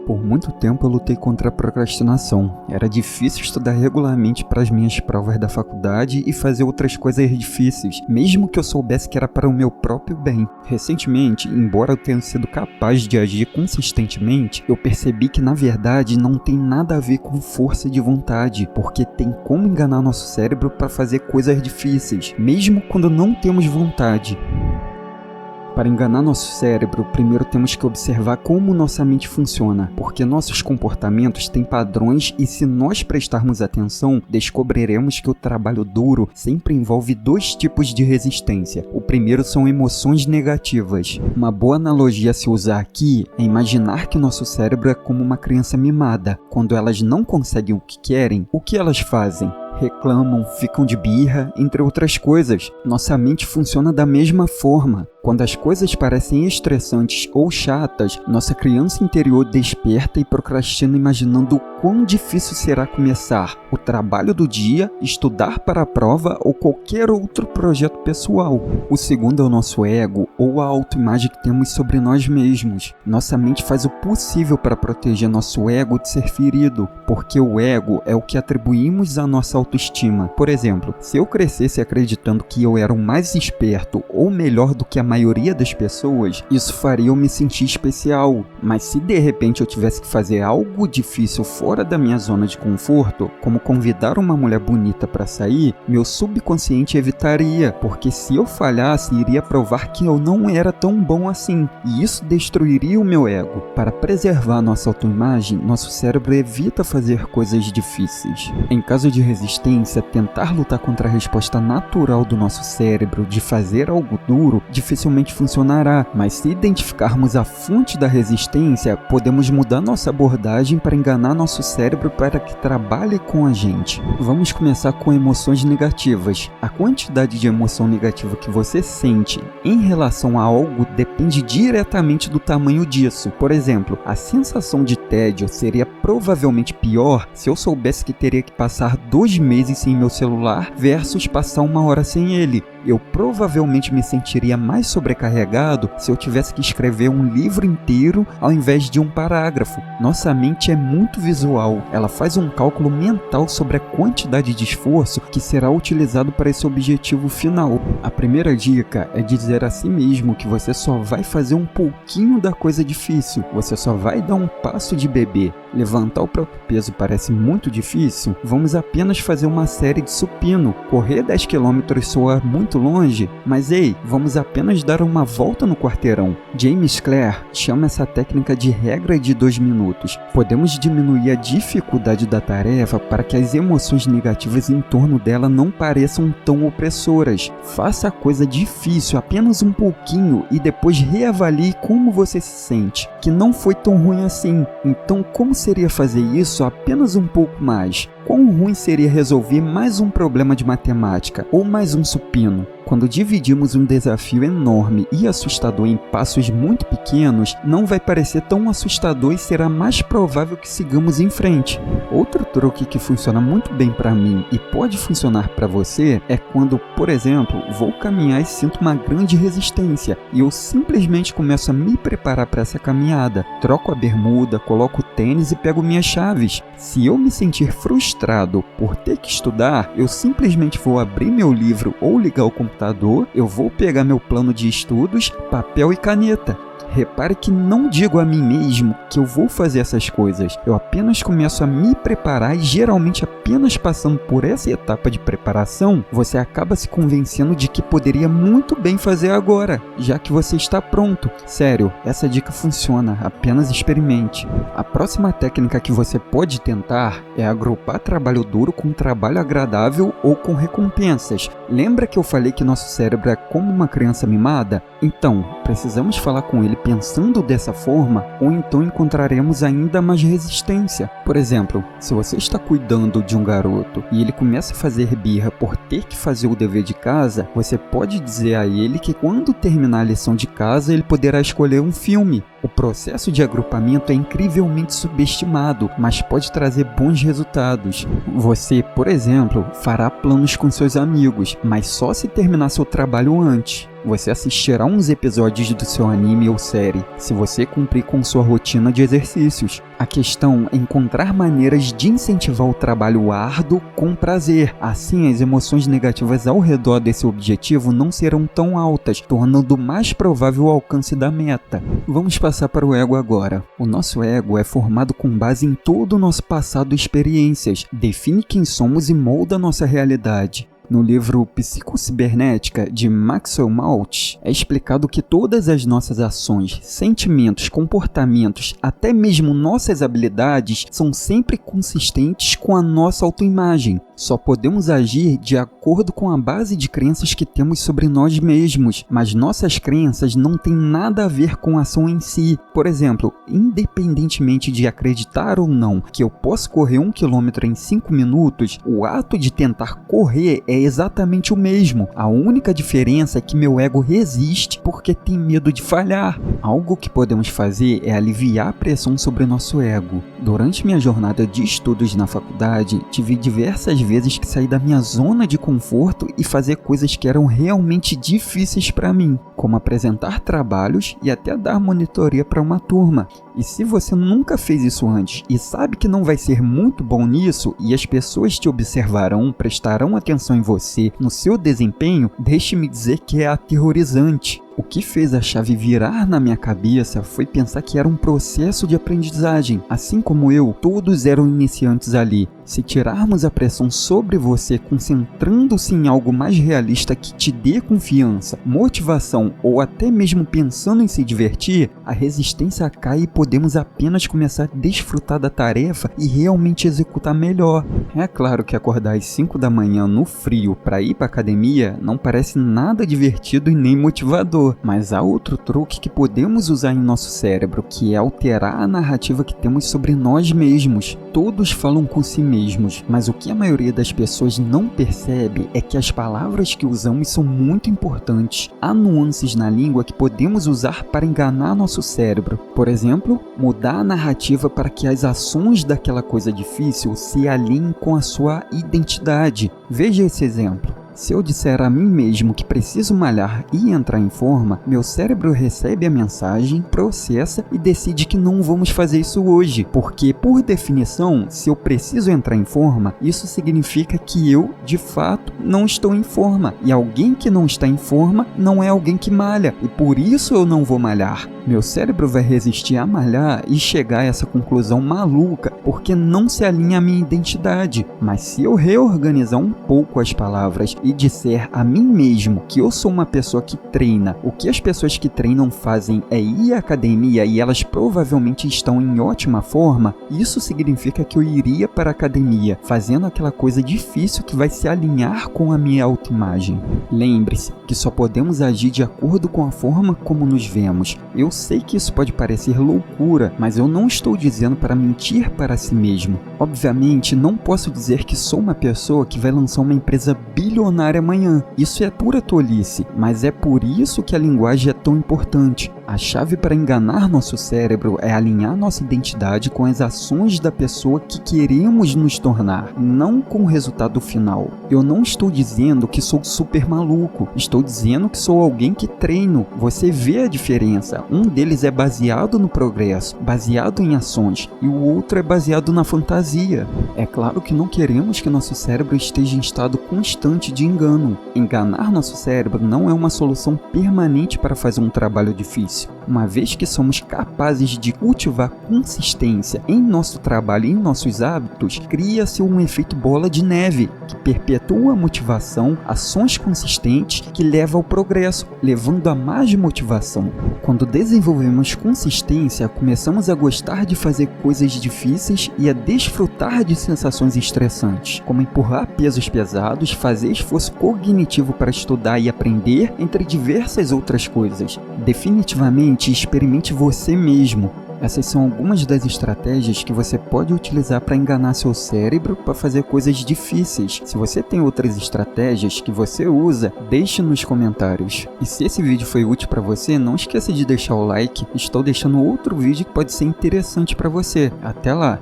Por muito tempo eu lutei contra a procrastinação. Era difícil estudar regularmente para as minhas provas da faculdade e fazer outras coisas difíceis, mesmo que eu soubesse que era para o meu próprio bem. Recentemente, embora eu tenha sido capaz de agir consistentemente, eu percebi que na verdade não tem nada a ver com força de vontade, porque tem como enganar nosso cérebro para fazer coisas difíceis, mesmo quando não temos vontade. Para enganar nosso cérebro, primeiro temos que observar como nossa mente funciona, porque nossos comportamentos têm padrões e se nós prestarmos atenção, descobriremos que o trabalho duro sempre envolve dois tipos de resistência. O primeiro são emoções negativas. Uma boa analogia a se usar aqui é imaginar que nosso cérebro é como uma criança mimada. Quando elas não conseguem o que querem, o que elas fazem? Reclamam, ficam de birra, entre outras coisas. Nossa mente funciona da mesma forma. Quando as coisas parecem estressantes ou chatas, nossa criança interior desperta e procrastina imaginando o quão difícil será começar o trabalho do dia, estudar para a prova ou qualquer outro projeto pessoal. O segundo é o nosso ego ou a autoimagem que temos sobre nós mesmos. Nossa mente faz o possível para proteger nosso ego de ser ferido, porque o ego é o que atribuímos à nossa autoestima. Por exemplo, se eu crescesse acreditando que eu era o mais esperto ou melhor do que a maioria das pessoas, isso faria eu me sentir especial. Mas se de repente eu tivesse que fazer algo difícil fora da minha zona de conforto, como convidar uma mulher bonita para sair, meu subconsciente evitaria, porque se eu falhasse, iria provar que eu não era tão bom assim, e isso destruiria o meu ego. Para preservar nossa autoimagem, nosso cérebro evita fazer coisas difíceis. Em caso de resistência, tentar lutar contra a resposta natural do nosso cérebro de fazer algo duro dificilmente funcionará, mas se identificarmos a fonte da resistência, podemos mudar nossa abordagem para enganar nosso cérebro para que trabalhe com a gente. Vamos começar com emoções negativas. A quantidade de emoção negativa que você sente em relação a algo depende diretamente do tamanho disso. Por exemplo, a sensação de tédio seria provavelmente pior se eu soubesse que teria que passar 2 meses sem meu celular versus passar 1 hora sem ele. Eu provavelmente me sentiria mais sobrecarregado se eu tivesse que escrever um livro inteiro ao invés de um parágrafo. Nossa mente é muito visual, ela faz um cálculo mental sobre a quantidade de esforço que será utilizado para esse objetivo final. A primeira dica é dizer a si mesmo que você só vai fazer um pouquinho da coisa difícil, você só vai dar um passo de bebê. Levantar o próprio peso parece muito difícil? Vamos apenas fazer uma série de supino. Correr 10 km soa muito longe? Mas ei, vamos apenas dar uma volta no quarteirão. James Clear chama essa técnica de regra de 2 minutos. Podemos diminuir a dificuldade da tarefa para que as emoções negativas em torno dela não pareçam tão opressoras. Faça a coisa difícil apenas um pouquinho e depois reavalie como você se sente, que não foi tão ruim assim. Então, como seria fazer isso apenas um pouco mais? Quão ruim seria resolver mais um problema de matemática ou mais um supino? Quando dividimos um desafio enorme e assustador em passos muito pequenos, não vai parecer tão assustador e será mais provável que sigamos em frente. Outro truque que funciona muito bem para mim e pode funcionar para você é quando, por exemplo, vou caminhar e sinto uma grande resistência e eu simplesmente começo a me preparar para essa caminhada. Troco a bermuda, coloco o tênis e pego minhas chaves. Se eu me sentir frustrado por ter que estudar, eu simplesmente vou abrir meu livro ou ligar o computador, eu vou pegar meu plano de estudos, papel e caneta. Repare que não digo a mim mesmo que eu vou fazer essas coisas. Eu apenas começo a me preparar e geralmente apenas passando por essa etapa de preparação, você acaba se convencendo de que poderia muito bem fazer agora, já que você está pronto. Sério, essa dica funciona, apenas experimente. A próxima técnica que você pode tentar é agrupar trabalho duro com trabalho agradável ou com recompensas. Lembra que eu falei que nosso cérebro é como uma criança mimada? Então, precisamos falar com ele pensando dessa forma, ou então encontraremos ainda mais resistência. Por exemplo, se você está cuidando de um garoto e ele começa a fazer birra por ter que fazer o dever de casa, você pode dizer a ele que quando terminar a lição de casa, ele poderá escolher um filme. O processo de agrupamento é incrivelmente subestimado, mas pode trazer bons resultados. Você, por exemplo, fará planos com seus amigos, mas só se terminar seu trabalho antes. você assistirá uns episódios do seu anime ou série, se você cumprir com sua rotina de exercícios. A questão é encontrar maneiras de incentivar o trabalho árduo com prazer. Assim, as emoções negativas ao redor desse objetivo não serão tão altas, tornando mais provável o alcance da meta. Vamos passar para o ego agora. O nosso ego é formado com base em todo o nosso passado e experiências, define quem somos e molda nossa realidade. No livro Psicocibernética, de Maxwell Maltz, é explicado que todas as nossas ações, sentimentos, comportamentos, até mesmo nossas habilidades, são sempre consistentes com a nossa autoimagem. Só podemos agir de acordo com a base de crenças que temos sobre nós mesmos, mas nossas crenças não têm nada a ver com a ação em si. Por exemplo, independentemente de acreditar ou não que eu posso correr 1 quilômetro em 5 minutos, o ato de tentar correr é exatamente o mesmo. A única diferença é que meu ego resiste porque tem medo de falhar. Algo que podemos fazer é aliviar a pressão sobre nosso ego. Durante minha jornada de estudos na faculdade, tive diversas vezes que sair da minha zona de conforto e fazer coisas que eram realmente difíceis para mim, como apresentar trabalhos e até dar monitoria para uma turma. E se você nunca fez isso antes e sabe que não vai ser muito bom nisso e as pessoas te observarão, prestarão atenção em você, no seu desempenho, deixe-me dizer que é aterrorizante. O que fez a chave virar na minha cabeça foi pensar que era um processo de aprendizagem. Assim como eu, todos eram iniciantes ali. Se tirarmos a pressão sobre você concentrando-se em algo mais realista que te dê confiança, motivação ou até mesmo pensando em se divertir, a resistência cai e podemos apenas começar a desfrutar da tarefa e realmente executar melhor. É claro que acordar às 5 da manhã no frio para ir para academia não parece nada divertido e nem motivador. Mas há outro truque que podemos usar em nosso cérebro, que é alterar a narrativa que temos sobre nós mesmos. Todos falam com si mesmos, mas o que a maioria das pessoas não percebe é que as palavras que usamos são muito importantes. Há nuances na língua que podemos usar para enganar nosso cérebro. Por exemplo, mudar a narrativa para que as ações daquela coisa difícil se alinhem com a sua identidade. Veja esse exemplo. Se eu disser a mim mesmo que preciso malhar e entrar em forma, meu cérebro recebe a mensagem, processa e decide que não vamos fazer isso hoje, porque, por definição, se eu preciso entrar em forma, isso significa que eu, de fato, não estou em forma, e alguém que não está em forma não é alguém que malha, e por isso eu não vou malhar. Meu cérebro vai resistir a malhar e chegar a essa conclusão maluca, porque não se alinha à minha identidade. Mas se eu reorganizar um pouco as palavras e disser a mim mesmo que eu sou uma pessoa que treina, o que as pessoas que treinam fazem é ir à academia e elas provavelmente estão em ótima forma, isso significa que eu iria para a academia, fazendo aquela coisa difícil que vai se alinhar com a minha autoimagem. Lembre-se que só podemos agir de acordo com a forma como nos vemos. Eu sei que isso pode parecer loucura, mas eu não estou dizendo para mentir para si mesmo. Obviamente, não posso dizer que sou uma pessoa que vai lançar uma empresa bilionária amanhã. Isso é pura tolice, mas é por isso que a linguagem é tão importante. A chave para enganar nosso cérebro é alinhar nossa identidade com as ações da pessoa que queremos nos tornar, não com o resultado final. Eu não estou dizendo que sou super maluco, estou dizendo que sou alguém que treino. Você vê a diferença. Um deles é baseado no progresso, baseado em ações, e o outro é baseado na fantasia. É claro que não queremos que nosso cérebro esteja em estado constante de engano. Enganar nosso cérebro não é uma solução permanente para fazer um trabalho difícil. Uma vez que somos capazes de cultivar consistência em nosso trabalho e em nossos hábitos, cria-se um efeito bola de neve, que perpetua a motivação, ações consistentes que levam ao progresso, levando a mais motivação. Quando desenvolvemos consistência, começamos a gostar de fazer coisas difíceis e a desfrutar de sensações estressantes, como empurrar pesos pesados, fazer esforço cognitivo para estudar e aprender, entre diversas outras coisas. Definitivamente, experimente você mesmo. Essas são algumas das estratégias que você pode utilizar para enganar seu cérebro para fazer coisas difíceis. Se você tem outras estratégias que você usa, deixe nos comentários. E se esse vídeo foi útil para você, não esqueça de deixar o like. Estou deixando outro vídeo que pode ser interessante para você. Até lá!